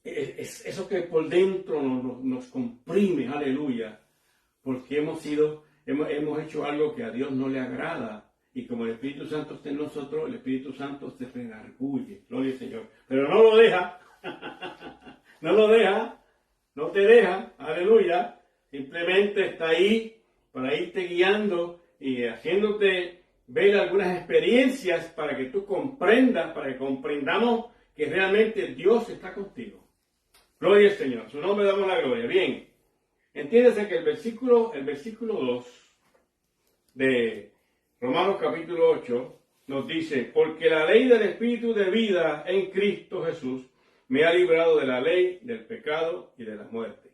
eso que por dentro nos comprime, aleluya, porque hemos hecho algo que a Dios no le agrada. Y como el Espíritu Santo está en nosotros, el Espíritu Santo se redarguye, gloria al Señor. Pero no lo deja, no te deja, aleluya. Simplemente está ahí para irte guiando y haciéndote ver algunas experiencias para que tú comprendas, para que comprendamos que realmente Dios está contigo. Gloria al Señor, su nombre damos la gloria. Bien, entiéndase que el versículo 2 de Romanos capítulo 8 nos dice: porque la ley del Espíritu de vida en Cristo Jesús me ha librado de la ley del pecado y de la muerte.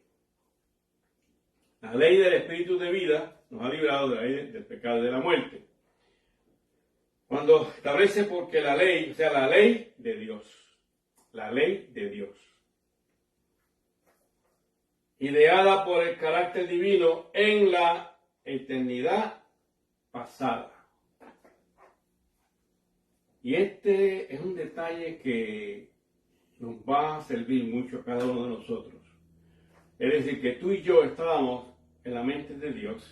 La ley del Espíritu de vida nos ha librado de la ley del pecado y de la muerte. Cuando establece porque la ley, o sea, la ley de Dios, ideada por el carácter divino en la eternidad pasada. Y este es un detalle que nos va a servir mucho a cada uno de nosotros. Es decir, que tú y yo estábamos en la mente de Dios.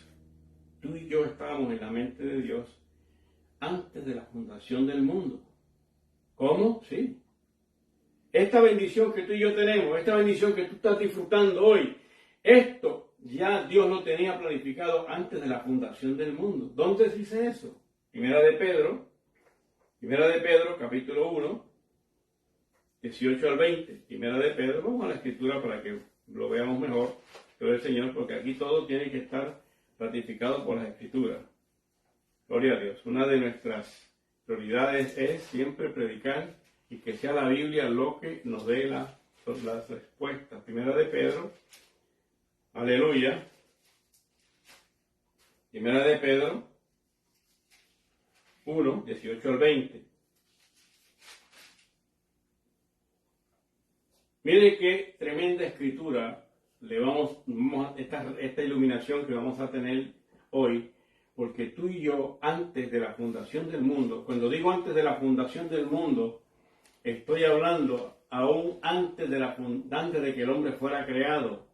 Tú y yo estábamos en la mente de Dios antes de la fundación del mundo. ¿Cómo? Sí. Esta bendición que tú y yo tenemos, esta bendición que tú estás disfrutando hoy, esto ya Dios lo tenía planificado antes de la fundación del mundo. ¿Dónde dice eso? Primera de Pedro, capítulo 1, 18 al 20. Primera de Pedro, vamos a la escritura para que lo veamos mejor, gloria al Señor, porque aquí todo tiene que estar ratificado por las escrituras. Gloria a Dios. Una de nuestras prioridades es siempre predicar y que sea la Biblia lo que nos dé las respuestas. Primera de Pedro, aleluya. Primera de Pedro 1, 18 al 20. Mire qué tremenda escritura esta iluminación que vamos a tener hoy, porque tú y yo, antes de la fundación del mundo, cuando digo antes de la fundación del mundo, estoy hablando aún antes de que el hombre fuera creado,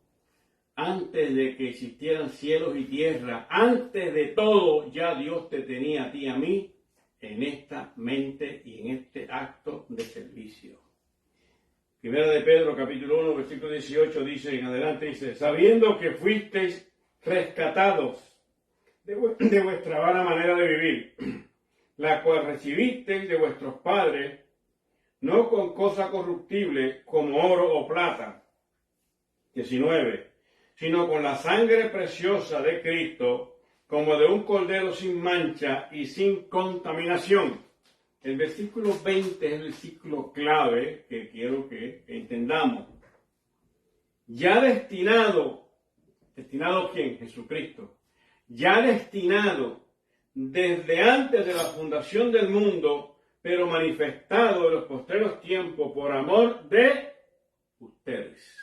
antes de que existieran cielos y tierra, antes de todo, ya Dios te tenía a ti y a mí en esta mente y en este acto de servicio. Primera de Pedro, capítulo 1, versículo 18, dice en adelante, dice: sabiendo que fuisteis rescatados de vuestra vana manera de vivir, la cual recibisteis de vuestros padres, no con cosa corruptible como oro o plata, 19, sino con la sangre preciosa de Cristo, como de un cordero sin mancha y sin contaminación. El versículo 20 es el versículo clave que quiero que entendamos. ya destinado ¿quién? Jesucristo, ya destinado desde antes de la fundación del mundo, pero manifestado en los postreros tiempos por amor de ustedes,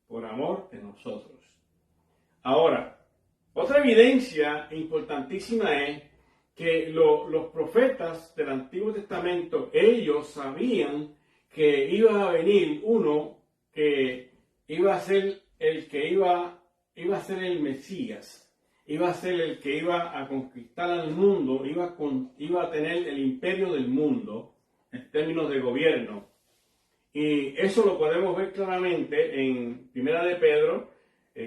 por amor de nosotros. Ahora, otra evidencia importantísima es que los profetas del Antiguo Testamento, ellos sabían que iba a venir uno que iba a ser el que iba a ser el Mesías, iba a ser el que iba a conquistar al mundo, iba a tener el imperio del mundo en términos de gobierno. Y eso lo podemos ver claramente en Primera de Pedro,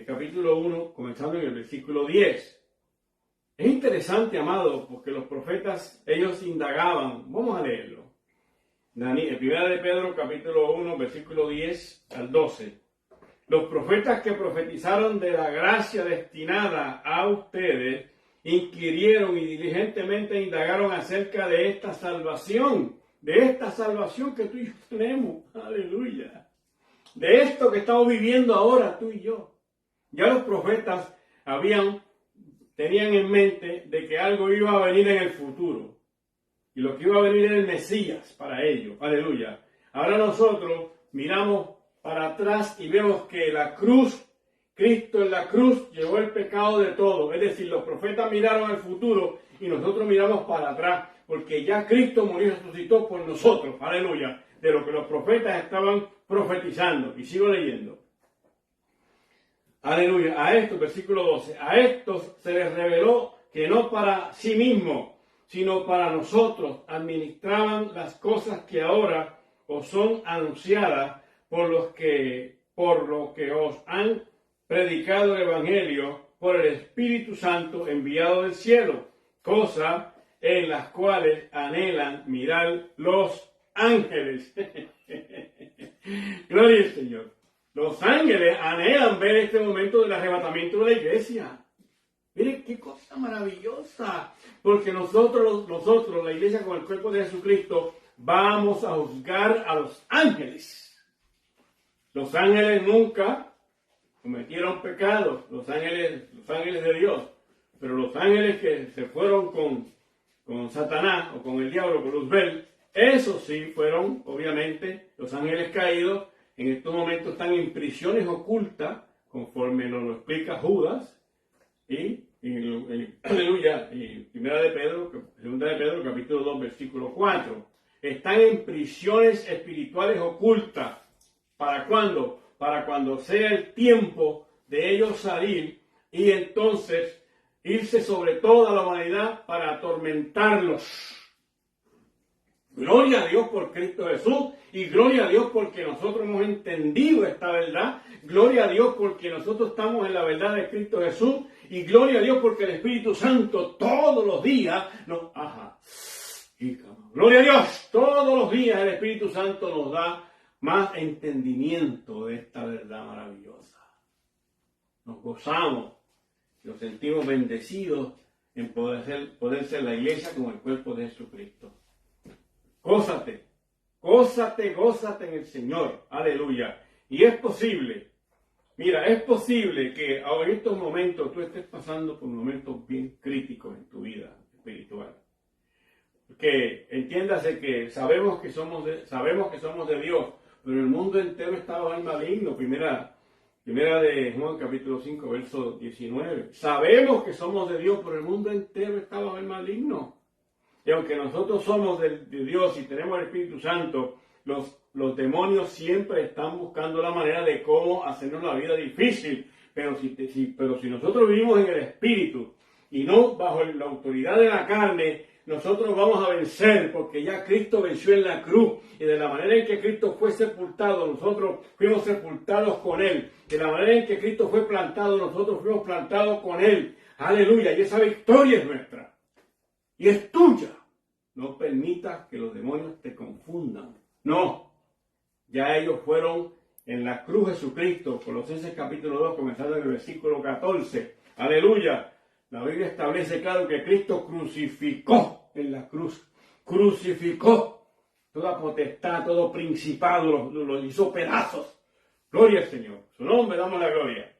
capítulo 1, comenzando en el versículo 10. Es interesante, amado, porque los profetas, ellos indagaban. Vamos a leerlo. Primera de Pedro, capítulo 1, versículo 10 al 12. Los profetas que profetizaron de la gracia destinada a ustedes inquirieron y diligentemente indagaron acerca de esta salvación que tú y yo tenemos. Aleluya. De esto que estamos viviendo ahora tú y yo. Ya los profetas tenían en mente de que algo iba a venir en el futuro. Y lo que iba a venir era el Mesías para ellos. Aleluya. Ahora nosotros miramos para atrás y vemos que Cristo en la cruz llevó el pecado de todo. Es decir, los profetas miraron al futuro y nosotros miramos para atrás, porque ya Cristo murió y resucitó por nosotros. Aleluya. De lo que los profetas estaban profetizando. Y sigo leyendo. Aleluya. A estos, versículo 12, a estos se les reveló que no para sí mismos, sino para nosotros administraban las cosas que ahora os son anunciadas por lo que os han predicado el Evangelio por el Espíritu Santo enviado del cielo, cosas en las cuales anhelan mirar los ángeles. Gloria al Señor. Los ángeles anhelan ver este momento del arrebatamiento de la iglesia. Miren qué cosa maravillosa, porque nosotros, la iglesia con el cuerpo de Jesucristo, vamos a juzgar a los ángeles. Los ángeles nunca cometieron pecados, los ángeles de Dios, pero los ángeles que se fueron con Satanás o con el diablo, con Luzbel, esos sí fueron, obviamente, los ángeles caídos. En estos momentos están en prisiones ocultas, conforme nos lo explica Judas, aleluya, y segunda de Pedro, capítulo 2, versículo 4. Están en prisiones espirituales ocultas. ¿Para cuándo? Para cuando sea el tiempo de ellos salir y entonces irse sobre toda la humanidad para atormentarlos. Gloria a Dios por Cristo Jesús y gloria a Dios porque nosotros hemos entendido esta verdad. Gloria a Dios porque nosotros estamos en la verdad de Cristo Jesús y gloria a Dios porque el Espíritu Santo todos los días nos... Gloria a Dios, todos los días el Espíritu Santo nos da más entendimiento de esta verdad maravillosa. Nos gozamos, nos sentimos bendecidos en poder ser la iglesia como el cuerpo de Jesucristo. Gózate en el Señor. Aleluya. Y es posible, es posible que en estos momentos tú estés pasando por momentos bien críticos en tu vida espiritual. Que entiéndase que sabemos que somos de Dios, pero el mundo entero está bajo el maligno. Primera de Juan, capítulo 5, verso 19. Sabemos que somos de Dios, pero el mundo entero está bajo el maligno. Y aunque nosotros somos de Dios y tenemos el Espíritu Santo, los demonios siempre están buscando la manera de cómo hacernos la vida difícil. Pero si nosotros vivimos en el Espíritu y no bajo la autoridad de la carne, nosotros vamos a vencer, porque ya Cristo venció en la cruz. Y de la manera en que Cristo fue sepultado, nosotros fuimos sepultados con Él. De la manera en que Cristo fue plantado, nosotros fuimos plantados con Él. Aleluya. Y esa victoria es nuestra. Y es tuya. No permitas que los demonios te confundan. No. Ya ellos fueron en la cruz de Jesucristo. Colosenses capítulo 2, comenzando en el versículo 14. Aleluya. La Biblia establece claro que Cristo crucificó en la cruz. Crucificó toda potestad, todo principado, lo hizo pedazos. Gloria al Señor. Su nombre damos la gloria.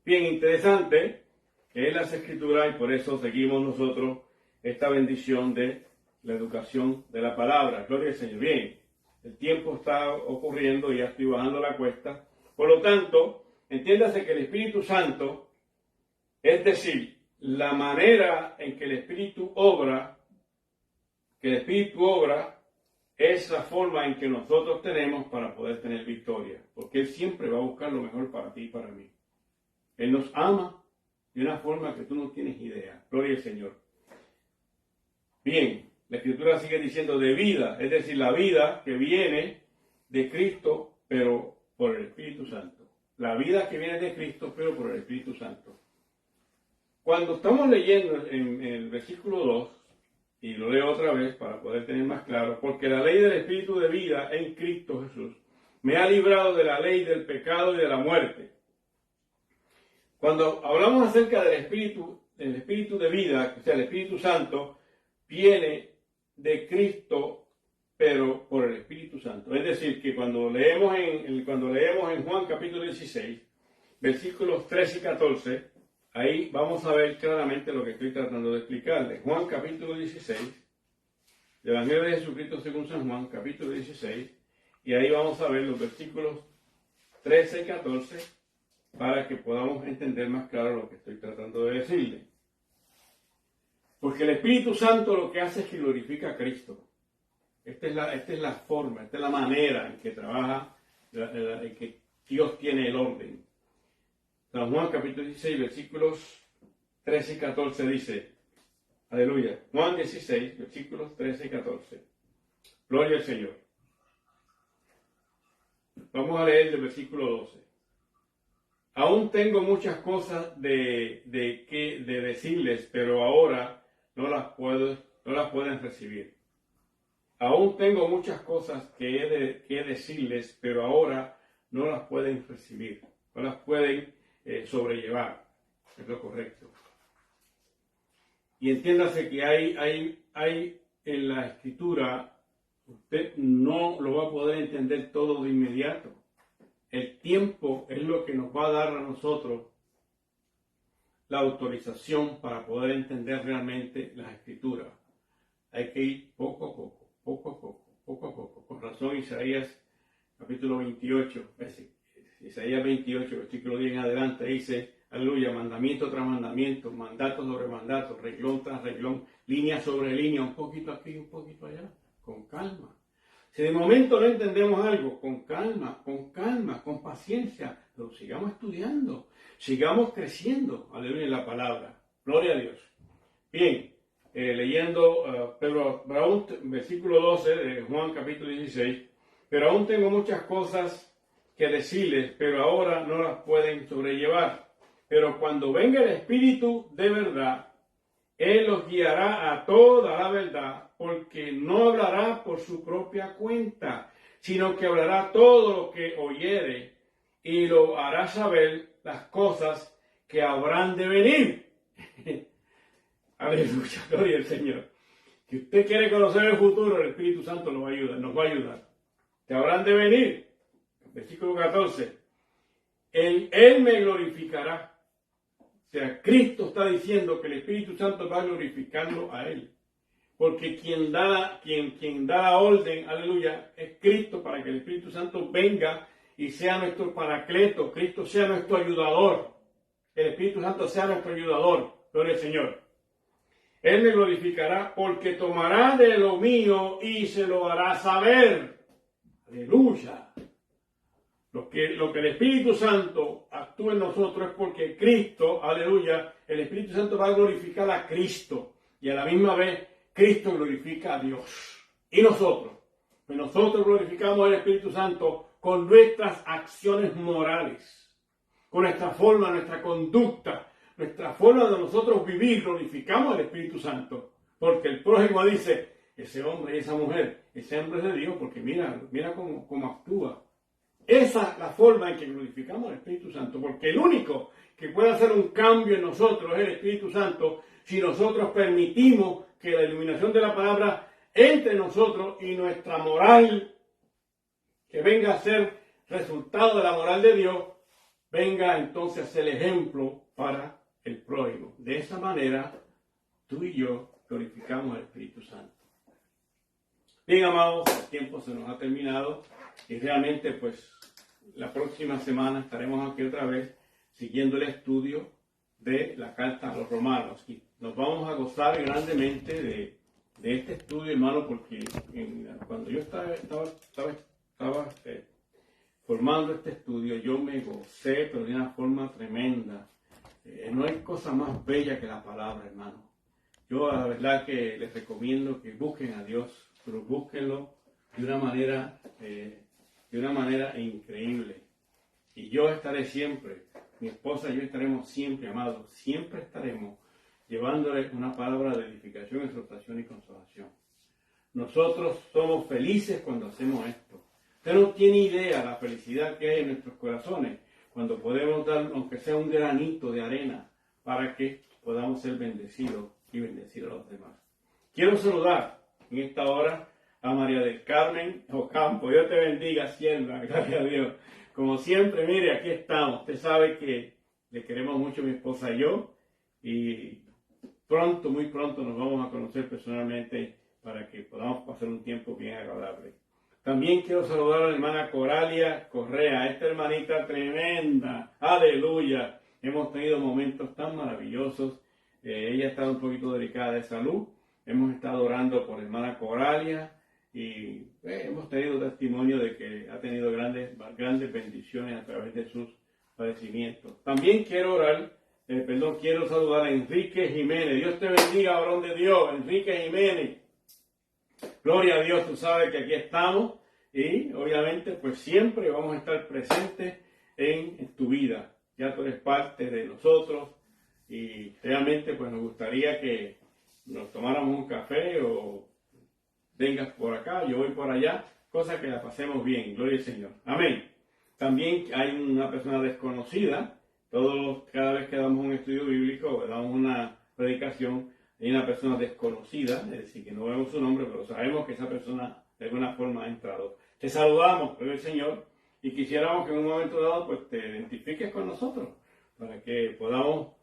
Bien, interesante que es las Escrituras y por eso seguimos nosotros esta bendición de la educación de la palabra. Gloria al Señor. Bien, el tiempo está ocurriendo y ya estoy bajando la cuesta. Por lo tanto, entiéndase que el Espíritu Santo, es decir, la manera en que el Espíritu obra, es la forma en que nosotros tenemos para poder tener victoria. Porque Él siempre va a buscar lo mejor para ti y para mí. Él nos ama de una forma que tú no tienes idea. Gloria al Señor. Bien, la Escritura sigue diciendo de vida, es decir, la vida que viene de Cristo, pero por el Espíritu Santo. La vida que viene de Cristo, pero por el Espíritu Santo. Cuando estamos leyendo en el versículo 2, y lo leo otra vez para poder tener más claro, porque la ley del Espíritu de vida en Cristo Jesús me ha librado de la ley del pecado y de la muerte. Cuando hablamos acerca del Espíritu de vida, o sea, el Espíritu Santo, viene de Cristo, pero por el Espíritu Santo. Es decir, que cuando leemos en Juan capítulo 16, versículos 13 y 14, ahí vamos a ver claramente lo que estoy tratando de explicarles. Juan capítulo 16, el Evangelio de Jesucristo según San Juan, capítulo 16, y ahí vamos a ver los versículos 13 y 14 para que podamos entender más claro lo que estoy tratando de decirle. Porque el Espíritu Santo lo que hace es que glorifica a Cristo. Esta es la forma, esta es la manera en que trabaja, en que Dios tiene el orden. San Juan capítulo 16, versículos 13 y 14 dice, aleluya, Juan 16, versículos 13 y 14. Gloria al Señor. Vamos a leer el versículo 12. Aún tengo muchas cosas de decirles, pero ahora no las pueden recibir. Aún tengo muchas cosas que decirles, pero ahora no las pueden recibir, no las pueden sobrellevar. Es lo correcto. Y entiéndase que hay en la Escritura, usted no lo va a poder entender todo de inmediato. El tiempo es lo que nos va a dar a nosotros la autorización para poder entender realmente las Escrituras. Hay que ir poco a poco. Con razón, Isaías capítulo 28, Isaías 28, versículo 10 en adelante, dice, aleluya, mandamiento tras mandamiento, mandato sobre mandato, reglón tras reglón, línea sobre línea, un poquito aquí, un poquito allá, con calma. Si de momento no entendemos algo, con calma, con paciencia, pero sigamos estudiando, sigamos creciendo, aleluya, en la palabra. Gloria a Dios. Bien, leyendo pero aún, versículo 12 de Juan capítulo 16, pero aún tengo muchas cosas que decirles, pero ahora no las pueden sobrellevar. Pero cuando venga el Espíritu de verdad, Él los guiará a toda la verdad, porque no hablará por su propia cuenta, sino que hablará todo lo que oyere y lo hará saber las cosas que habrán de venir. Aleluya, gloria al Señor. Si usted quiere conocer el futuro, el Espíritu Santo nos va a ayudar. Que habrán de venir. Versículo 14. Él me glorificará. O sea, Cristo está diciendo que el Espíritu Santo va a glorificarlo a Él. Porque quien da la orden, aleluya, es Cristo, para que el Espíritu Santo venga y sea nuestro paracleto. Cristo sea nuestro ayudador. El Espíritu Santo sea nuestro ayudador. Gloria al Señor. Él me glorificará porque tomará de lo mío y se lo hará saber. Aleluya. Lo que el Espíritu Santo actúa en nosotros es porque Cristo, aleluya, el Espíritu Santo va a glorificar a Cristo y a la misma vez Cristo glorifica a Dios. Y nosotros, pues nosotros glorificamos al Espíritu Santo con nuestras acciones morales, con nuestra forma, nuestra conducta, nuestra forma de nosotros vivir, glorificamos al Espíritu Santo. Porque el prójimo dice, ese hombre y esa mujer, ese hombre es de Dios, porque mira cómo actúa. Esa es la forma en que glorificamos al Espíritu Santo, porque el único que puede hacer un cambio en nosotros es el Espíritu Santo, si nosotros permitimos que la iluminación de la palabra entre en nosotros y nuestra moral, que venga a ser resultado de la moral de Dios, venga entonces a ser ejemplo para el prójimo. De esa manera, tú y yo glorificamos al Espíritu Santo. Bien, amados, el tiempo se nos ha terminado y realmente, pues, la próxima semana estaremos aquí otra vez siguiendo el estudio de la carta a los romanos. Y nos vamos a gozar grandemente de este estudio, hermano, porque cuando yo estaba formando este estudio, yo me gocé, pero de una forma tremenda. No hay cosa más bella que la palabra, hermano. Yo la verdad que les recomiendo que busquen a Dios, pero búsquenlo de una manera increíble. Y yo estaré siempre, mi esposa y yo estaremos siempre, amados, siempre estaremos llevándole una palabra de edificación, exhortación y consolación. Nosotros somos felices cuando hacemos esto. Usted no tiene idea la felicidad que hay en nuestros corazones cuando podemos dar, aunque sea un granito de arena, para que podamos ser bendecidos y bendecir a los demás. Quiero saludar en esta hora a María del Carmen Ocampo. Dios te bendiga, sierva, gracias a Dios. Como siempre, mire, aquí estamos. Usted sabe que le queremos mucho mi esposa y yo, y pronto, muy pronto nos vamos a conocer personalmente para que podamos pasar un tiempo bien agradable. También quiero saludar a la hermana Coralia Correa, esta hermanita tremenda, aleluya. Hemos tenido momentos tan maravillosos. Ella ha estado un poquito delicada de salud. Hemos estado orando por la hermana Coralia y hemos tenido testimonio de que ha tenido grandes bendiciones a través de sus padecimientos. También quiero quiero saludar a Enrique Jiménez. Dios te bendiga, varón de Dios, Enrique Jiménez. Gloria a Dios, tú sabes que aquí estamos y obviamente pues siempre vamos a estar presentes en tu vida. Ya tú eres parte de nosotros y realmente pues nos gustaría que nos tomáramos un café o vengas por acá, yo voy por allá, cosa que la pasemos bien, gloria al Señor. Amén. También hay una persona desconocida, cada vez que damos un estudio bíblico, damos una predicación, hay una persona desconocida, es decir, que no vemos su nombre, pero sabemos que esa persona de alguna forma ha entrado. Te saludamos, gloria al Señor, y quisiéramos que en un momento dado pues te identifiques con nosotros, para que podamos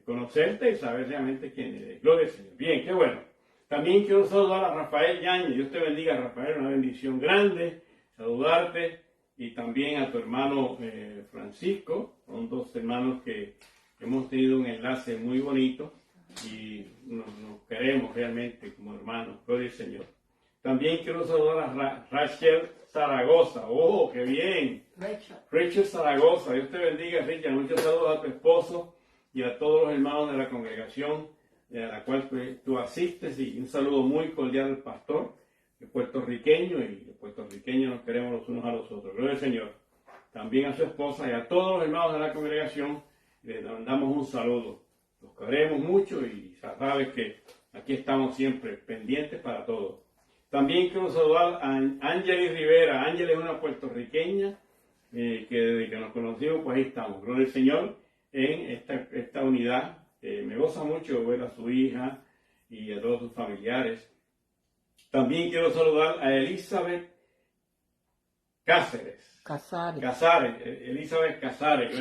conocerte y saber realmente quién eres. Gloria al Señor. Bien, qué bueno. También quiero saludar a Rafael Yáñez. Dios te bendiga, Rafael, una bendición grande, saludarte, y también a tu hermano Francisco. Son dos hermanos que hemos tenido un enlace muy bonito y nos queremos realmente como hermanos. Gloria al Señor. También quiero saludar a Rachel Zaragoza. ¡Oh, qué bien! Rachel Zaragoza. Dios te bendiga, Rachel. Muchos saludos a tu esposo y a todos los hermanos de la congregación a la cual tú asistes, y un saludo muy cordial al pastor, que es puertorriqueño, y los puertorriqueños nos queremos los unos a los otros. Gloria al Señor. También a su esposa y a todos los hermanos de la congregación les mandamos un saludo. Los queremos mucho y sabes que aquí estamos siempre pendientes para todos. También quiero saludar a Ángeles Rivera. Ángeles es una puertorriqueña que desde que nos conocimos, pues ahí estamos. Gloria al Señor en esta unidad. Me goza mucho ver a su hija y a todos sus familiares. También quiero saludar a Elizabeth Casares. Elizabeth Casares.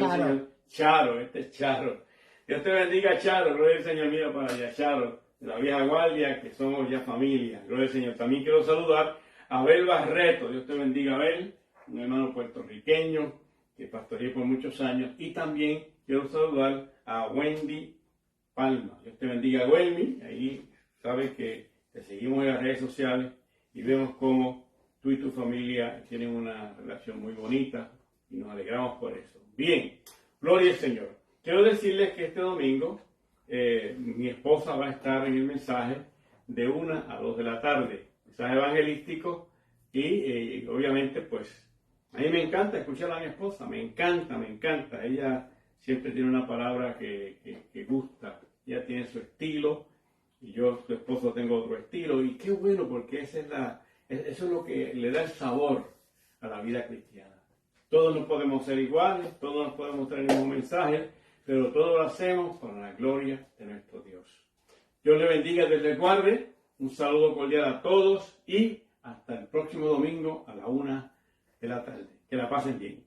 Charo, este es Charo. Dios te bendiga, Charo. Gloria al Señor, mira para allá, Charo, de la vieja guardia, que somos ya familia. Gloria al Señor. También quiero saludar a Abel Barreto. Dios te bendiga, Abel, un hermano puertorriqueño que pastoreé por muchos años. Y también quiero saludar a Wendy Palma. Dios te bendiga, Wendy. Ahí sabes que te seguimos en las redes sociales y vemos cómo tú y tu familia tienen una relación muy bonita y nos alegramos por eso. Bien, gloria al Señor. Quiero decirles que este domingo mi esposa va a estar en el mensaje de 1 a 2 de la tarde, mensaje evangelístico, y obviamente pues a mí me encanta escuchar a mi esposa, me encanta. Ella siempre tiene una palabra que gusta. Ella tiene su estilo y yo, su esposo, tengo otro estilo. Y qué bueno, porque eso es lo que le da el sabor a la vida cristiana. Todos no podemos ser iguales, todos no podemos tener el mismo mensaje, pero todos lo hacemos para la gloria de nuestro Dios. Dios le bendiga, Dios les guarde. Un saludo cordial a todos y hasta el próximo domingo a la 1 de la tarde. Que la pasen bien.